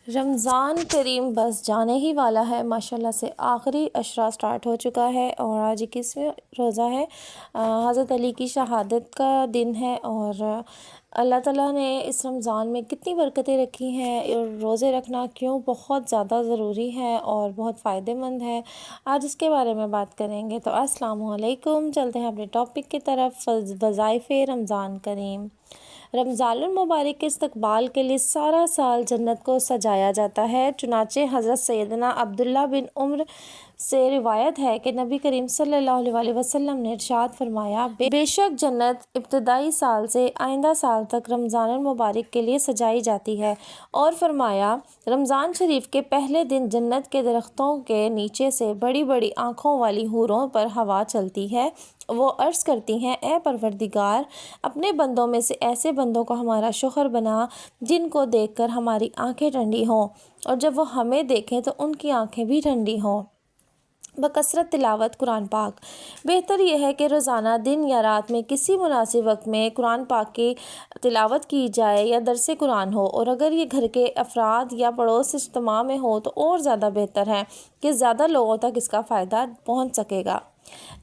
رمضان کریم بس جانے ہی والا ہے، ماشاءاللہ سے آخری عشرہ سٹارٹ ہو چکا ہے اور آج 21واں روزہ ہے۔ حضرت علی کی شہادت کا دن ہے اور اللہ تعالیٰ نے اس رمضان میں کتنی برکتیں رکھی ہیں اور روزے رکھنا کیوں بہت زیادہ ضروری ہے اور بہت فائدہ مند ہے، آج اس کے بارے میں بات کریں گے۔ تو السلام علیکم، چلتے ہیں اپنے ٹاپک کی طرف، وظائف رمضان کریم۔ رمضان المبارک کے استقبال کے لیے سارا سال جنت کو سجایا جاتا ہے، چنانچہ حضرت سیدنا عبداللہ بن عمر سے روایت ہے کہ نبی کریم صلی اللہ علیہ وسلم نے ارشاد فرمایا، بے شک جنت ابتدائی سال سے آئندہ سال تک رمضان المبارک کے لیے سجائی جاتی ہے، اور فرمایا رمضان شریف کے پہلے دن جنت کے درختوں کے نیچے سے بڑی بڑی آنکھوں والی حوروں پر ہوا چلتی ہے، وہ عرض کرتی ہیں، اے پروردگار، اپنے بندوں میں سے ایسے بندوں کو ہمارا شوہر بنا جن کو دیکھ کر ہماری آنکھیں ٹھنڈی ہوں، اور جب وہ ہمیں دیکھیں تو ان کی آنکھیں بھی ٹھنڈی ہوں۔ بکثرت تلاوت قرآن پاک۔ بہتر یہ ہے کہ روزانہ دن یا رات میں کسی مناسب وقت میں قرآن پاک کی تلاوت کی جائے یا درس قرآن ہو، اور اگر یہ گھر کے افراد یا پڑوس اجتماع میں ہو تو اور زیادہ بہتر ہے کہ زیادہ لوگوں تک اس کا فائدہ پہنچ سکے گا۔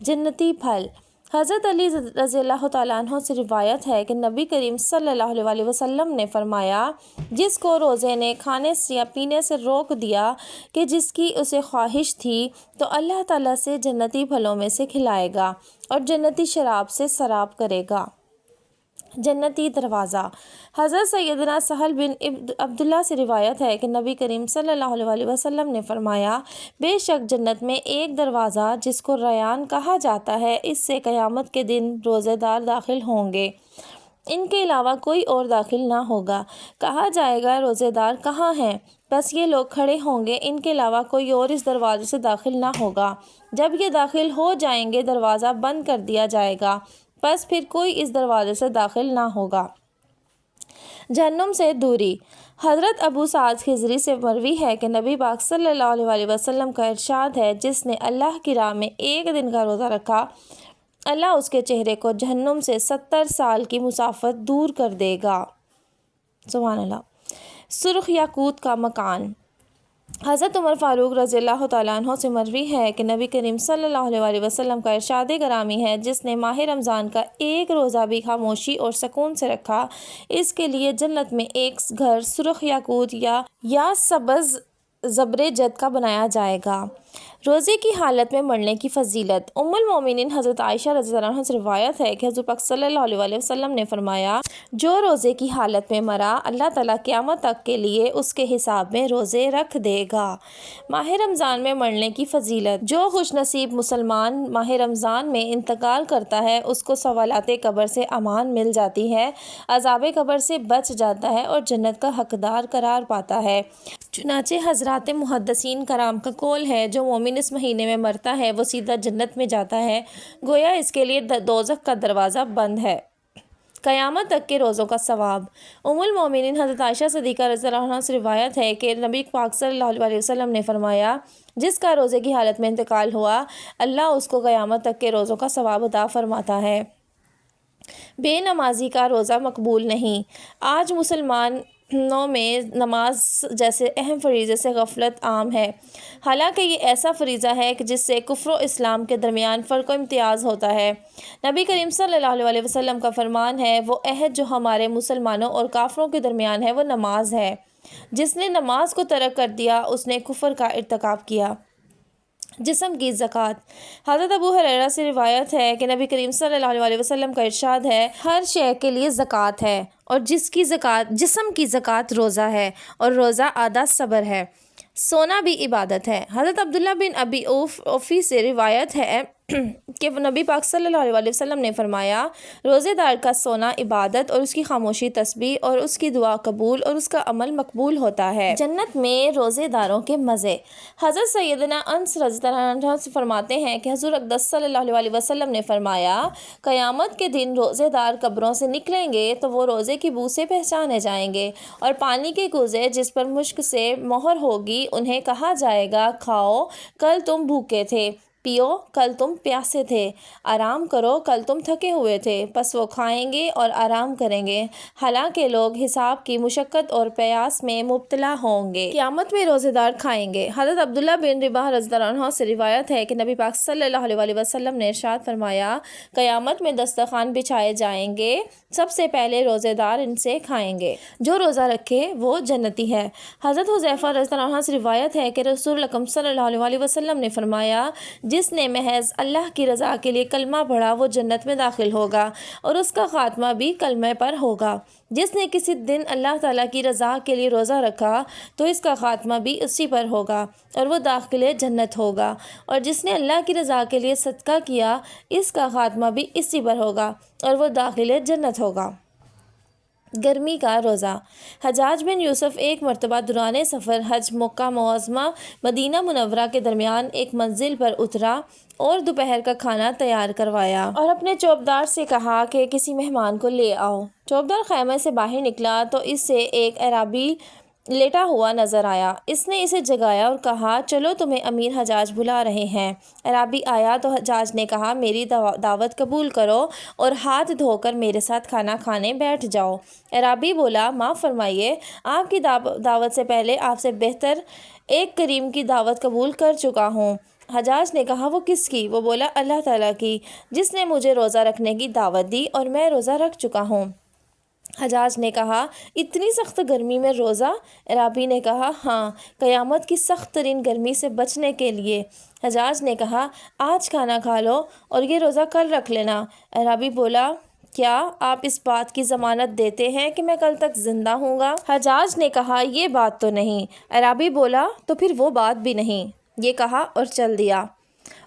جنتی پھل۔ حضرت علی رضی اللہ تعالیٰ عنہ سے روایت ہے کہ نبی کریم صلی اللہ علیہ وسلم نے فرمایا، جس کو روزے نے کھانے یا پینے سے روک دیا کہ جس کی اسے خواہش تھی، تو اللہ تعالیٰ سے جنتی پھلوں میں سے کھلائے گا اور جنتی شراب سے سراب کرے گا۔ جنتی دروازہ۔ حضرت سیدنا سہل بن عبداللہ سے روایت ہے کہ نبی کریم صلی اللہ علیہ وسلم نے فرمایا، بے شک جنت میں ایک دروازہ جس کو ریان کہا جاتا ہے، اس سے قیامت کے دن روزے دار داخل ہوں گے، ان کے علاوہ کوئی اور داخل نہ ہوگا۔ کہا جائے گا، روزے دار کہاں ہیں؟ بس یہ لوگ کھڑے ہوں گے، ان کے علاوہ کوئی اور اس دروازے سے داخل نہ ہوگا۔ جب یہ داخل ہو جائیں گے، دروازہ بند کر دیا جائے گا، بس پھر کوئی اس دروازے سے داخل نہ ہوگا۔ جہنم سے دوری۔ حضرت ابو سعد خضری سے مروی ہے کہ نبی پاک صلی اللہ علیہ وسلم کا ارشاد ہے، جس نے اللہ کی راہ میں ایک دن کا روزہ رکھا، اللہ اس کے چہرے کو جہنم سے 70 سال کی مسافت دور کر دے گا۔ سبحان اللہ۔ سرخ یاقوت کا مکان۔ حضرت عمر فاروق رضی اللہ تعالیٰ عنہ سے مروی ہے کہ نبی کریم صلی اللہ علیہ وسلم کا ارشاد گرامی ہے، جس نے ماہ رمضان کا ایک روزہ بھی خاموشی اور سکون سے رکھا، اس کے لیے جنت میں ایک گھر سرخ یاقوت یا سبز زبرجد کا بنایا جائے گا۔ روزے کی حالت میں مرنے کی فضیلت۔ ام المومنین حضرت عائشہ رضی اللہ عنہا سے روایت ہے کہ حضور پاک صلی اللہ علیہ وسلم نے فرمایا، جو روزے کی حالت میں مرا، اللہ تعالیٰ قیامت تک کے لیے اس کے حساب میں روزے رکھ دے گا۔ ماہ رمضان میں مرنے کی فضیلت۔ جو خوش نصیب مسلمان ماہ رمضان میں انتقال کرتا ہے، اس کو سوالات قبر سے امان مل جاتی ہے، عذاب قبر سے بچ جاتا ہے اور جنت کا حقدار قرار پاتا ہے۔ چنانچہ حضرات محدثین کرام کا قول ہے، جو مومن اس مہینے میں مرتا ہے وہ سیدھا جنت میں جاتا ہے، گویا اس کے لیے دوزخ کا دروازہ بند ہے۔ قیامت تک کے روزوں کا ثواب۔ ام المومنین حضرت عائشہ صدیقہ رضی اللہ عنہا سے روایت ہے کہ نبی پاک صلی اللہ علیہ وسلم نے فرمایا، جس کا روزے کی حالت میں انتقال ہوا، اللہ اس کو قیامت تک کے روزوں کا ثواب عطا فرماتا ہے۔ بے نمازی کا روزہ مقبول نہیں۔ آج مسلمانوں میں نماز جیسے اہم فریضے سے غفلت عام ہے، حالانکہ یہ ایسا فریضہ ہے کہ جس سے کفر و اسلام کے درمیان فرق و امتیاز ہوتا ہے۔ نبی کریم صلی اللہ علیہ وسلم کا فرمان ہے، وہ عہد جو ہمارے مسلمانوں اور کافروں کے درمیان ہے وہ نماز ہے، جس نے نماز کو ترک کر دیا اس نے کفر کا ارتکاب کیا۔ جسم کی زکوٰۃ۔ حضرت ابو ہریرہ سے روایت ہے کہ نبی کریم صلی اللہ علیہ وسلم کا ارشاد ہے، ہر شے کے لیے زکوٰۃ ہے، اور جسم کی زکوٰۃ روزہ ہے، اور روزہ آدھا صبر ہے۔ سونا بھی عبادت ہے۔ حضرت عبداللہ بن ابی اوفی سے روایت ہے کہ نبی پاک صلی اللہ علیہ وسلم نے فرمایا، روزے دار کا سونا عبادت اور اس کی خاموشی تسبیح اور اس کی دعا قبول اور اس کا عمل مقبول ہوتا ہے۔ جنت میں روزے داروں کے مزے۔ حضرت سیدنا انس رضی اللہ عنہ سے فرماتے ہیں کہ حضور اقدس صلی اللہ علیہ وسلم نے فرمایا، قیامت کے دن روزے دار قبروں سے نکلیں گے تو وہ روزے کی بو سے پہچانے جائیں گے، اور پانی کے کوزے جس پر مشک سے مہر ہوگی انہیں کہا جائے گا، کھاؤ، کل تم بھوکے تھے۔ پیو کل تم پیاسے تھے، آرام کرو کل تم تھکے ہوئے تھے۔ پس وہ کھائیں گے اور آرام کریں گے، حالانکہ لوگ حساب کی مشقت اور پیاس میں مبتلا ہوں گے۔ قیامت میں روزے دار کھائیں گے۔ حضرت عبداللہ بن رباح رضی اللہ عنہ سے روایت ہے کہ نبی پاک صلی اللہ علیہ وسلم نے ارشاد فرمایا، قیامت میں دسترخوان بچھائے جائیں گے، سب سے پہلے روزے دار ان سے کھائیں گے، جو روزہ رکھے وہ جنتی ہے۔ حضرت حذیفہ رضی اللہ عنہ سے روایت ہے کہ رسول اکرم صلی اللہ علیہ وسلم نے فرمایا، جس نے محض اللہ کی رضا کے لیے کلمہ پڑھا وہ جنت میں داخل ہوگا اور اس کا خاتمہ بھی کلمے پر ہوگا۔ جس نے کسی دن اللہ تعالیٰ کی رضا کے لیے روزہ رکھا تو اس کا خاتمہ بھی اسی پر ہوگا اور وہ داخل جنت ہوگا، اور جس نے اللہ کی رضا کے لیے صدقہ کیا اس کا خاتمہ بھی اسی پر ہوگا اور وہ داخل جنت ہوگا۔ گرمی کا روزہ۔ حجاج بن یوسف ایک مرتبہ دوران سفر حج مکہ معظمہ مدینہ منورہ کے درمیان ایک منزل پر اترا اور دوپہر کا کھانا تیار کروایا اور اپنے چوبدار سے کہا کہ کسی مہمان کو لے آؤ۔ چوبدار خیمے سے باہر نکلا تو اس سے ایک اعرابی لیٹا ہوا نظر آیا۔ اس نے اسے جگایا اور کہا، چلو تمہیں امیر حجاج بلا رہے ہیں۔ اعرابی آیا تو حجاج نے کہا، میری دعوت قبول کرو اور ہاتھ دھو کر میرے ساتھ کھانا کھانے بیٹھ جاؤ۔ اعرابی بولا، معاف فرمائیے، آپ کی دعوت سے پہلے آپ سے بہتر ایک کریم کی دعوت قبول کر چکا ہوں۔ حجاج نے کہا، وہ کس کی؟ وہ بولا، اللہ تعالیٰ کی، جس نے مجھے روزہ رکھنے کی دعوت دی اور میں روزہ رکھ چکا ہوں۔ حجاج نے کہا، اتنی سخت گرمی میں روزہ؟ اعرابی نے کہا، ہاں، قیامت کی سخت ترین گرمی سے بچنے کے لیے۔ حجاج نے کہا، آج کھانا کھا لو اور یہ روزہ کل رکھ لینا۔ اعرابی بولا، کیا آپ اس بات کی ضمانت دیتے ہیں کہ میں کل تک زندہ ہوں گا؟ حجاج نے کہا، یہ بات تو نہیں۔ اعرابی بولا، تو پھر وہ بات بھی نہیں۔ یہ کہا اور چل دیا۔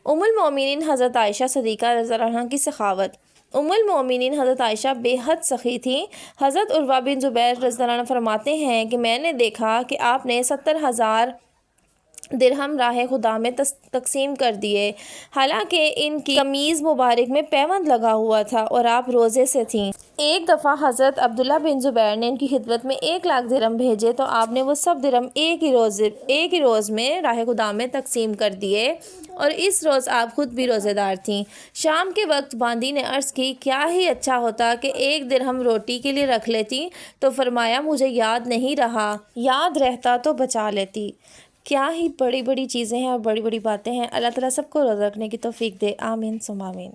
ام المومنین حضرت عائشہ صدیقہ رضی اللہ عنہا کی سخاوت۔ ام المومنین حضرت عائشہ بے حد سخی تھیں۔ حضرت عروہ بن زبیر رضی اللہ عنہ فرماتے ہیں کہ میں نے دیکھا کہ آپ نے 70,000 درہم راہ خدا میں تقسیم کر دیے، حالانکہ ان کی قمیض مبارک میں پیوند لگا ہوا تھا اور آپ روزے سے تھیں۔ ایک دفعہ حضرت عبداللہ بن زبیر نے ان کی خدمت میں 1,00,000 درہم بھیجے تو آپ نے وہ سب درہم ایک ہی روز میں راہ خدا میں تقسیم کر دیے، اور اس روز آپ خود بھی روزے دار تھیں۔ شام کے وقت باندی نے عرض کی، کیا ہی اچھا ہوتا کہ 1 درہم روٹی کے لیے رکھ لیتی، تو فرمایا، مجھے یاد نہیں رہا، یاد رہتا تو بچا لیتی۔ کیا ہی بڑی بڑی چیزیں ہیں اور بڑی بڑی باتیں ہیں۔ اللہ تعالیٰ سب کو روزہ رکھنے کی توفیق دے، آمین ثم آمین۔